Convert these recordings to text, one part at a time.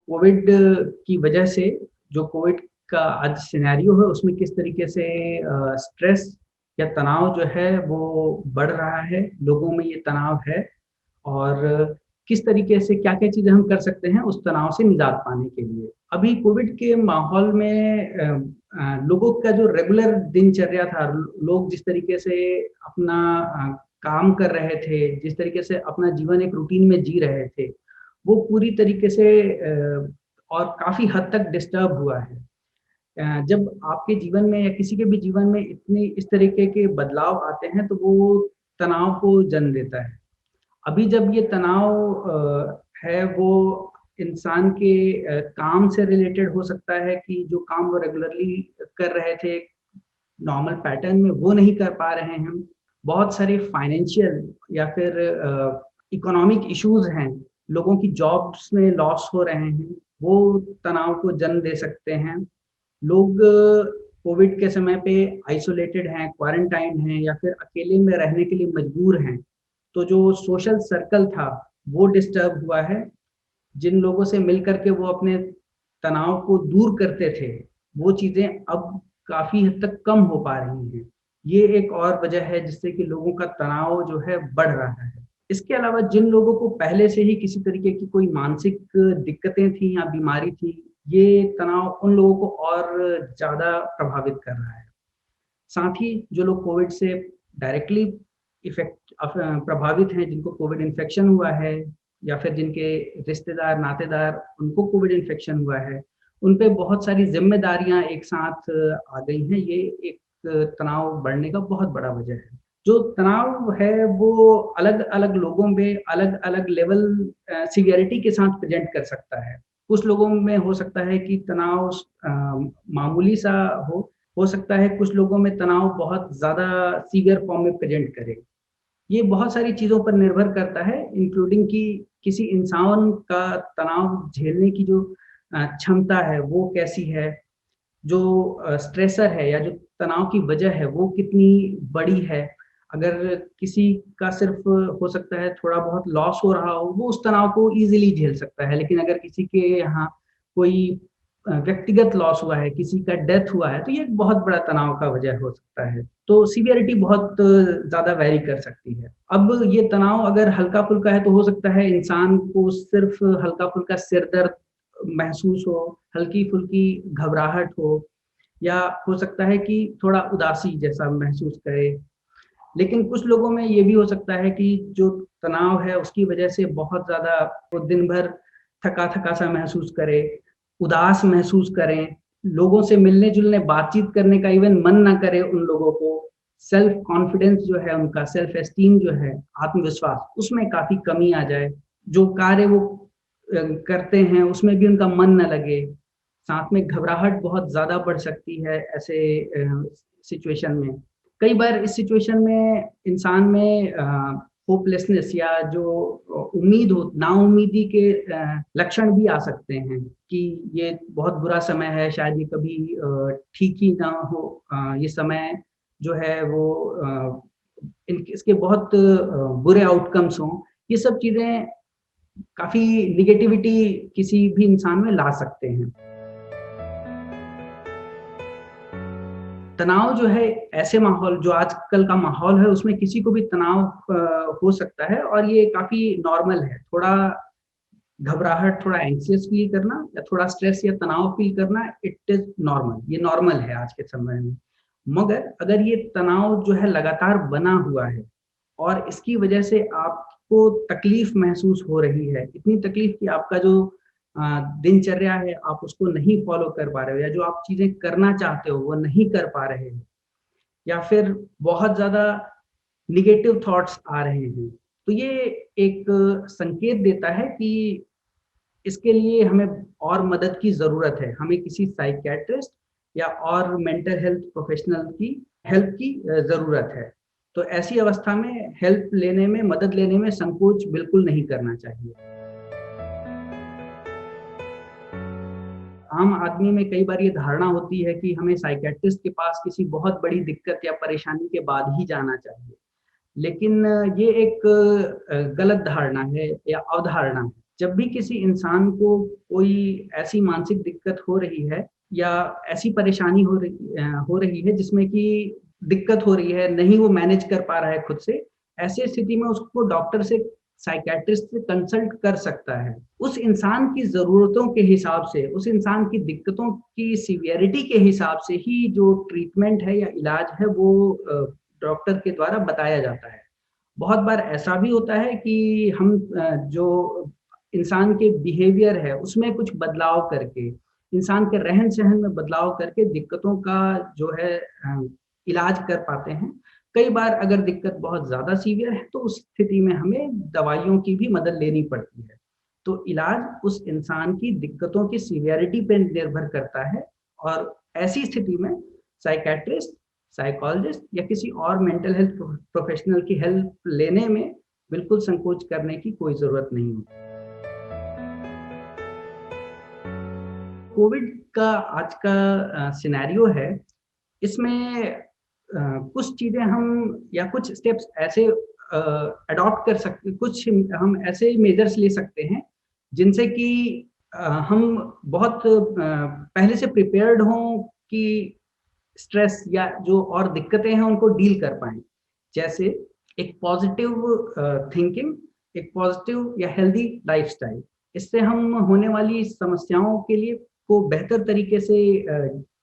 Covid की वजह से जो कोविड का आज सिनेरियो है उसमें किस तरीके से स्ट्रेस या तनाव जो है वो बढ़ रहा है, लोगों में ये तनाव है और किस तरीके से क्या-क्या चीज़ें हम कर सकते हैं उस तनाव से निजात पाने के लिए। अभी कोविड के माहौल में लोगों का जो रेगुलर दिनचर्या था, लोग जिस तरीके से अपना काम कर रहे थे, जिस तरीके से अपना जीवन एक रूटीन में जी रहे थे, वो पूरी तरीके से और काफ़ी हद तक डिस्टर्ब हुआ है। जब आपके जीवन में या किसी के भी जीवन में इतने इस तरीके के बदलाव आते हैं, तो वो तनाव को जन्म देता है। अभी जब ये तनाव है वो इंसान के काम से रिलेटेड हो सकता है कि जो काम वो रेगुलरली कर रहे थे, नॉर्मल पैटर्न में वो नहीं कर पा रहे हैं हम। बहुत सारे फाइनेंशियल या फिर इकोनॉमिक इश्यूज़ हैं, लोगों की जॉब्स में लॉस हो रहे हैं, वो तनाव को जन्म दे सकते हैं। लोग कोविड के समय पे आइसोलेटेड हैं, क्वारंटाइन हैं या फिर अकेले में रहने के लिए मजबूर हैं। तो जो सोशल सर्कल था, वो डिस्टर्ब हुआ है। जिन लोगों से मिल कर के वो अपने तनाव को दूर करते थे, वो चीज़ें अब काफ़ी हद तक कम हो पा रही हैं। ये एक और वजह है जिससे कि लोगों का तनाव जो है बढ़ रहा है। इसके अलावा जिन लोगों को पहले से ही किसी तरीके की कोई मानसिक दिक्कतें थी या बीमारी थी, ये तनाव उन लोगों को और ज़्यादा प्रभावित कर रहा है। साथ ही जो लोग कोविड से डायरेक्टली प्रभावित हैं, जिनको कोविड इन्फेक्शन हुआ है या फिर जिनके रिश्तेदार, नातेदार उनको कोविड इन्फेक्शन हुआ है, उन पे बहुत सारी ज़िम्मेदारियाँ एक साथ आ गई हैं। ये एक तनाव बढ़ने का बहुत बड़ा वजह है। जो तनाव है वो अलग-अलग लोगों में अलग-अलग लेवल सीवियरिटी के साथ प्रेज़ेंट कर सकता है। कुछ लोगों में हो सकता है कि तनाव मामूली सा हो सकता है कुछ लोगों में तनाव बहुत ज़्यादा सीवियर फॉर्म में प्रेज़ेंट करे। ये बहुत सारी चीज़ों पर निर्भर करता है इंक्लूडिंग कि किसी इंसान का तनाव झेलने की जो क्षमता है वो कैसी है, जो स्ट्रेसर है या जो तनाव की वजह है वो कितनी बड़ी है। अगर किसी का सिर्फ़ हो सकता है थोड़ा बहुत लॉस हो रहा हो, वो उस तनाव को ईज़िली झेल सकता है। लेकिन अगर किसी के यहाँ कोई व्यक्तिगत लॉस हुआ है, किसी का डेथ हुआ है, तो ये एक बहुत बड़ा तनाव का वजह हो सकता है। तो सीवियरिटी बहुत ज़्यादा वैरी कर सकती है। अब ये तनाव अगर हल्का-फुल्का है तो हो सकता है इंसान को सिर्फ़ हल्का-फुल्का सिर दर्द महसूस हो, हल्की-फुल्की घबराहट हो या हो सकता है कि थोड़ा उदासी जैसा महसूस करे। लेकिन कुछ लोगों में ये भी हो सकता है कि जो तनाव है उसकी वजह से बहुत ज़्यादा वो दिन भर थका-थका सा महसूस करे, उदास महसूस करें, लोगों से मिलने-जुलने, बातचीत करने का इवन मन ना करे उन लोगों को। सेल्फ कॉन्फिडेंस जो है उनका, सेल्फ एस्टीम जो है, आत्मविश्वास, उसमें काफ़ी कमी आ जाए। जो कार्य वो करते हैं उसमें भी उनका मन ना लगे। साथ में घबराहट बहुत ज़्यादा बढ़ सकती है ऐसे सिचुएशन में। कई बार इस सिचुएशन में इंसान में होपलेसनेस या जो उम्मीद हो नाउम्मीदी के लक्षण भी आ सकते हैं कि ये बहुत बुरा समय है, शायद ये कभी ठीक ही ना हो। ये समय जो है वो इन इसके बहुत बुरे आउटकम्स हों। ये सब चीज़ें काफ़ी नेगेटिविटी किसी भी इंसान में ला सकते हैं। तनाव जो है ऐसे माहौल जो आजकल का माहौल है उसमें किसी को भी तनाव हो सकता है और ये काफ़ी नॉर्मल है। थोड़ा घबराहट, थोड़ा एंग्ज़ियस फ़ील करना या थोड़ा स्ट्रेस या तनाव फ़ील करना इट इज़ नॉर्मल, ये नॉर्मल है आज के समय में। मगर अगर ये तनाव जो है लगातार बना हुआ है और इसकी वजह से आपको तकलीफ़ महसूस हो रही है, इतनी तकलीफ़ कि आपका जो दिनचर्या है आप उसको नहीं फ़ॉलो कर पा रहे हो या जो आप चीज़ें करना चाहते हो वो नहीं कर पा रहे हो या फिर बहुत ज़्यादा नेगेटिव थॉट्स आ रहे हैं। तो ये एक संकेत देता है कि इसके लिए हमें और मदद की ज़रूरत है। हमें किसी साइकियाट्रिस्ट या और मेंटल हेल्थ प्रोफ़ेशनल की हेल्प की ज़रूरत है। तो ऐसी अवस्था में हेल्प लेने में, मदद लेने में संकोच बिल्कुल नहीं करना चाहिए। आम आदमी में कई बार ये धारणा होती है कि हमें साइकियाट्रिस्ट के पास किसी बहुत बड़ी दिक्कत या परेशानी के बाद ही जाना चाहिए। लेकिन ये एक गलत धारणा है या अवधारणा है। जब भी किसी इंसान को कोई ऐसी मानसिक दिक्कत हो रही है या ऐसी परेशानी हो रही है जिसमें कि दिक्कत हो रही है, नहीं वो मैनेज कर पा रहा है खुद से, ऐसी स्थिति में उसको डॉक्टर से, साइकियाट्रिस्ट से कंसल्ट कर सकता है। उस इंसान की ज़रूरतों के हिसाब से, उस इंसान की दिक्कतों की सीवियरिटी के हिसाब से ही जो ट्रीटमेंट है या इलाज है वो डॉक्टर के द्वारा बताया जाता है। बहुत बार ऐसा भी होता है कि हम जो इंसान के बिहेवियर है उसमें कुछ बदलाव करके, इंसान के रहन-सहन में बदलाव करके दिक्कतों का जो है इलाज कर पाते हैं। कई बार अगर दिक्कत बहुत ज़्यादा सीवियर है तो उस स्थिति में हमें दवाइयों की भी मदद लेनी पड़ती है। तो इलाज उस इंसान की दिक्कतों की सीवियरिटी पे निर्भर करता है और ऐसी स्थिति में साइकियाट्रिस्ट, साइकोलॉजिस्ट या किसी और मेंटल हेल्थ प्रोफेशनल की हेल्प लेने में बिल्कुल संकोच करने की कोई ज़रूरत नहीं होती। कोविड का आज का सिनेरियो है, इसमें कुछ चीज़ें हम या कुछ स्टेप्स ऐसे अडॉप्ट कर सकते, कुछ हम ऐसे मेजर्स ले सकते हैं, जिनसे कि हम बहुत पहले से प्रिपेयर्ड हों कि स्ट्रेस या जो और दिक्कतें हैं उनको डील कर पाएँ। जैसे एक पॉज़िटिव थिंकिंग, एक पॉज़िटिव या हेल्दी लाइफ़स्टाइल। इससे हम होने वाली समस्याओं के लिए को बेहतर तरीके से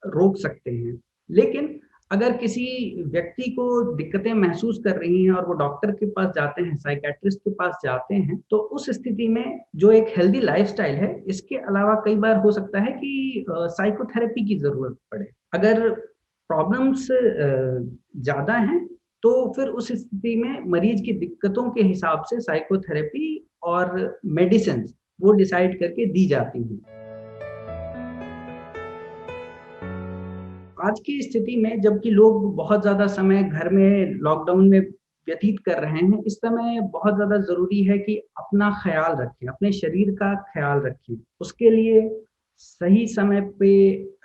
रोक सकते हैं। लेकिन अगर किसी व्यक्ति को दिक्कतें महसूस कर रही हैं और वो डॉक्टर के पास जाते हैं, साइकियाट्रिस्ट के पास जाते हैं, तो उस स्थिति में जो एक हेल्दी लाइफ़स्टाइल है, इसके अलावा कई बार हो सकता है कि साइकोथेरेपी की ज़रूरत पड़े। अगर प्रॉब्लम्स ज़्यादा हैं, तो फिर उस स्थिति में मरीज़ की दिक्कतों के हिसाब से साइकोथेरेपी और मेडिसिन्स वो डिसाइड करके दी जाती हैं। आज की स्थिति में जबकि लोग बहुत ज़्यादा समय घर में लॉकडाउन में व्यतीत कर रहे हैं, इस समय बहुत ज़्यादा ज़रूरी है कि अपना ख़्याल रखें, अपने शरीर का ख़्याल रखें। उसके लिए सही समय पे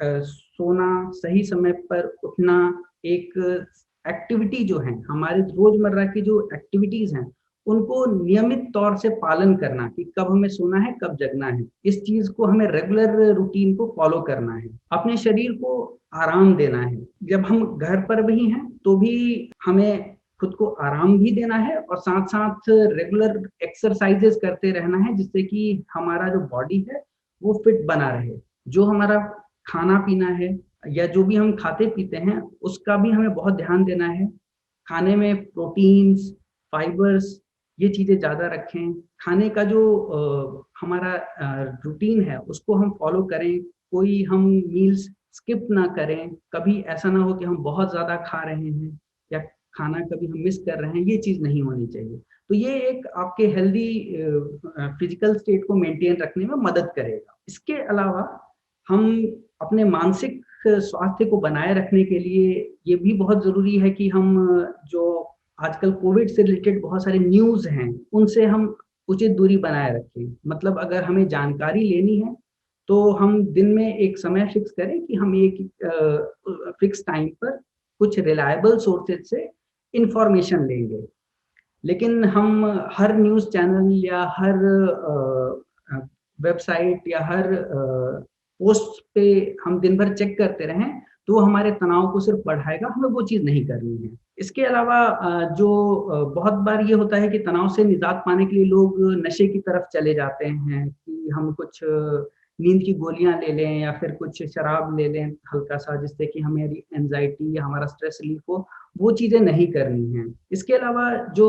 सोना, सही समय पर उठना, एक एक्टिविटी जो है, हमारे रोज़मर्रा की जो एक्टिविटीज़ हैं, उनको नियमित तौर से पालन करना कि कब हमें सोना है, कब जगना है। इस चीज़ को हमें रेगुलर रूटीन को फ़ॉलो करना है। अपने शरीर को आराम देना है। जब हम घर पर भी हैं, तो भी हमें खुद को आराम भी देना है और साथ-साथ रेगुलर एक्सरसाइज़ेज़ करते रहना है, जिससे कि हमारा जो बॉडी है, वो फिट बना रहे। जो हमारा खाना-पीना है या जो भी हम खाते-पीते हैं, उसका भी हमें बहुत ध्यान देना है। खाने में प्रोटीन्स, फाइबर्स ये चीज़ें ज़्यादा रखें। खाने का जो हमारा रूटीन है, उसको हम फ़ॉलो करें। कोई हम मील्स स्किप ना करें। कभी ऐसा ना हो कि हम बहुत ज़्यादा खा रहे हैं या खाना कभी हम मिस कर रहे हैं, ये चीज़ नहीं होनी चाहिए। तो ये एक आपके हेल्दी फिज़िकल स्टेट को मेंटेन रखने में मदद करेगा। इसके अलावा हम अपने मानसिक स्वास्थ्य को बनाए रखने के लिए ये भी बहुत ज़रूरी है कि हम जो आजकल कोविड से रिलेटेड बहुत सारे न्यूज़ हैं, उनसे हम उचित दूरी बनाए रखें। मतलब अगर हमें जानकारी लेनी है, तो हम दिन में एक समय फ़िक्स करें कि हम एक फ़िक्स टाइम पर कुछ रिलायबल सोर्सेज़ से इन्फॉर्मेशन लेंगे। लेकिन हम हर न्यूज़ चैनल या हर वेबसाइट या हर पोस्ट पे हम दिन भर चेक करते रहें, तो वो हमारे तनाव को सिर्फ़ बढ़ाएगा, हमें वो चीज़ नहीं करनी है। इसके अलावा जो बहुत बार ये होता है कि तनाव से निजात पाने के लिए लोग नशे की तरफ चले जाते हैं कि हम कुछ नींद की गोलियाँ ले लें या फिर कुछ शराब ले लें हल्का-सा, जिससे कि हमारी एंग्ज़ायटी या हमारा स्ट्रेस रिलीफ़ हो, वो चीज़ें नहीं करनी हैं। इसके अलावा जो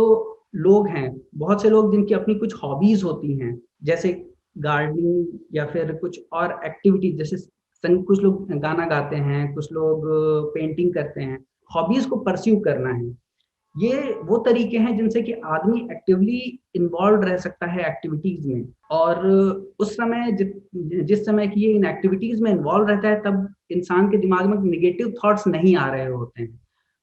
लोग हैं, बहुत से लोग जिनकी अपनी कुछ हॉबीज़ होती हैं, जैसे गार्डनिंग या फिर कुछ और एक्टिविटीज़, जैसे कुछ लोग गाना गाते हैं, कुछ लोग पेंटिंग करते हैं। हॉबीज़ को परस्यू करना है। ये वो तरीके हैं जिनसे कि आदमी एक्टिवली इन्वॉल्व्ड रह सकता है एक्टिविटीज़ में और उस समय जिस समय कि ये इन एक्टिविटीज़ में इन्वॉल्व रहता है, तब इंसान के दिमाग में नेगेटिव थॉट्स नहीं आ रहे होते हैं।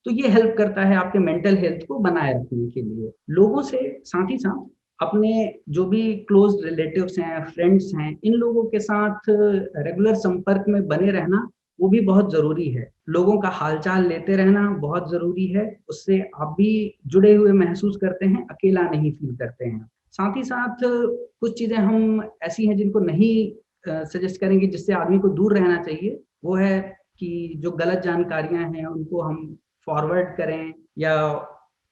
तो ये हेल्प करता है आपके मेंटल हेल्थ को बनाए रखने के लिए। लोगों से साथ ही साथ अपने जो भी क्लोज़ रिलेटिव्स हैं, फ्रेंड्स हैं, इन लोगों के साथ रेगुलर संपर्क में बने रहना, वो भी बहुत ज़रूरी है। लोगों का हाल-चाल लेते रहना बहुत ज़रूरी है, उससे आप भी जुड़े हुए महसूस करते हैं, अकेला नहीं फ़ील करते हैं। साथ ही साथ कुछ चीज़ें हम ऐसी हैं जिनको नहीं सजेस्ट करेंगे, जिससे आदमी को दूर रहना चाहिए। वो है कि जो गलत जानकारियाँ हैं उनको हम फॉरवर्ड करें, या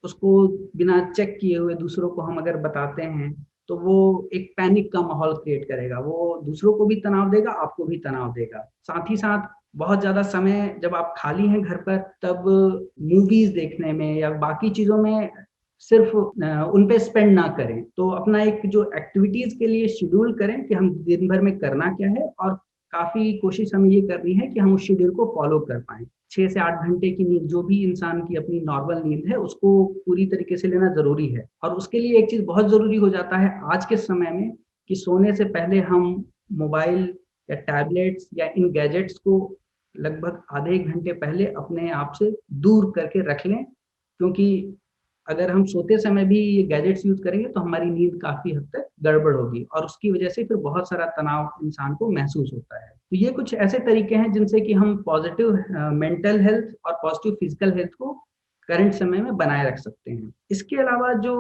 उसको बिना चेक किए हुए दूसरों को हम अगर बताते हैं, तो वो एक पैनिक का माहौल क्रिएट करेगा। वो दूसरों को भी तनाव देगा, आपको भी तनाव देगा। साथ ही साथ बहुत ज़्यादा समय जब आप खाली हैं घर पर, तब मूवीज़ देखने में या बाकी चीज़ों में सिर्फ़ उन पे स्पेंड ना करें। तो अपना एक जो एक्टिविटीज़ के लिए शेड्यूल करें कि हम दिन भर में करना क्या है, और काफ़ी कोशिश हमें ये करनी है कि हम उस शेड्यूल को फ़ॉलो कर पाएँ। 6 से 8 घंटे की नींद, जो भी इंसान की अपनी नॉर्मल नींद है, उसको पूरी तरीके से लेना ज़रूरी है। और उसके लिए एक चीज़ बहुत ज़रूरी हो जाता है आज के समय में, कि सोने से पहले हम मोबाइल या टैबलेट्स या इन गैजेट्स को लगभग आधे 1 घंटे पहले अपने आप से दूर करके रख लें। क्योंकि अगर हम सोते समय भी ये गैजेट्स यूज़ करेंगे, तो हमारी नींद काफ़ी हद तक गड़बड़ होगी, और उसकी वजह से फिर बहुत सारा तनाव इंसान को महसूस होता है। तो ये कुछ ऐसे तरीके हैं जिनसे कि हम पॉज़िटिव मेंटल हेल्थ और पॉज़िटिव फिज़िकल हेल्थ को करंट समय में बनाए रख सकते हैं। इसके अलावा जो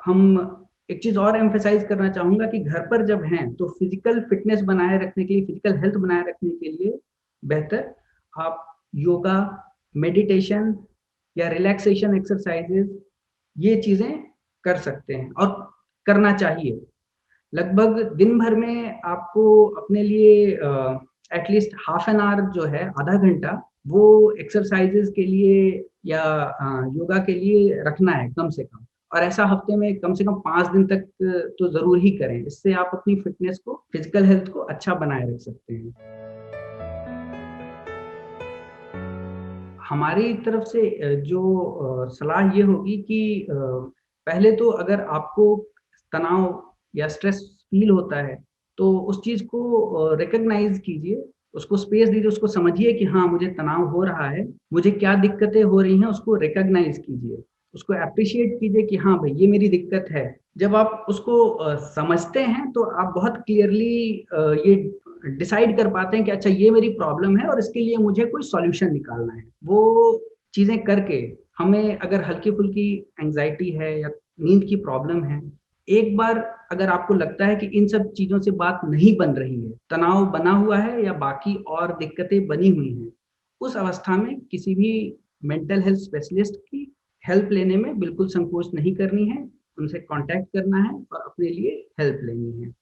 हम एक चीज़ और एम्फसाइज़ करना चाहूँगा कि घर पर जब हैं, तो फिज़िकल फ़िटनेस बनाए रखने के लिए, फिज़िकल हेल्थ बनाए रखने के लिए बेहतर आप योगा, मेडिटेशन या रिलैक्सेशन एक्सरसाइज़ेज़, ये चीज़ें कर सकते हैं और करना चाहिए। लगभग दिन भर में आपको अपने लिए एटलीस्ट हाफ एन आवर जो है, आधा घंटा, वो एक्सरसाइज़ेज़ के लिए या योगा के लिए रखना है कम से कम। और ऐसा हफ्ते में कम से कम 5 दिन तक तो ज़रूर ही करें। इससे आप अपनी फ़िटनेस को, फ़िज़िकल हेल्थ को अच्छा बनाए रख सकते हैं। हमारी तरफ से जो सलाह ये होगी कि पहले तो अगर आपको तनाव या स्ट्रेस फ़ील होता है, तो उस चीज़ को रिकॉग्नाइज़ कीजिए, उसको स्पेस दीजिए, उसको समझिए कि हाँ, मुझे तनाव हो रहा है, मुझे क्या दिक्कतें हो रही हैं, उसको रिकॉग्नाइज़ कीजिए। उसको एप्रिशिएट कीजिए कि हाँ भई, ये मेरी दिक्कत है। जब आप उसको समझते हैं, तो आप बहुत क्लियरली ये डिसाइड कर पाते हैं कि अच्छा, ये मेरी प्रॉब्लम है और इसके लिए मुझे कोई सॉल्यूशन निकालना है। वो चीज़ें करके, हमें अगर हल्की-फुल्की एंग्ज़ायटी है या नींद की प्रॉब्लम है, एक बार अगर आपको लगता है कि इन सब चीज़ों से बात नहीं बन रही है, तनाव बना हुआ है या बाकी और दिक्कतें बनी हुई हैं, उस अवस्था में किसी भी मेंटल हेल्थ स्पेशलिस्ट की हेल्प लेने में बिल्कुल संकोच नहीं करनी है, उनसे कॉन्टैक्ट करना है और अपने लिए हेल्प लेनी है।